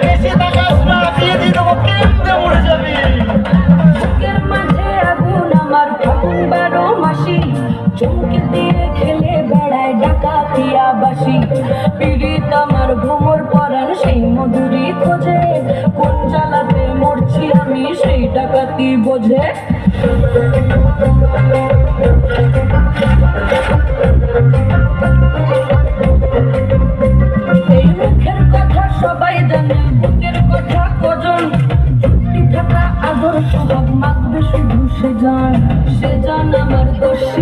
বেশি তাকাস না, দিয়ে দিয়ে দেবো, কেমনে মরে যাবি। বুকের মাঝে আগুন আমার ফাগুন 12 মাসি, চমকে দিয়ে খেলে বেড়ায় ডাকাতিয়া বাসি। পীড়িত আমার ভ্রমর পরাণ সেই মধুরী খোঁজে, কোন জ্বালাতে মরছি আমি সেই ডাকাতি বোঝে। এই মুখের কথা সবাই জানে, বুকের কথা কজন, যুক্তি থাকা আদর স্বভাব মাখবে শুধু সে জান আমার দোষ।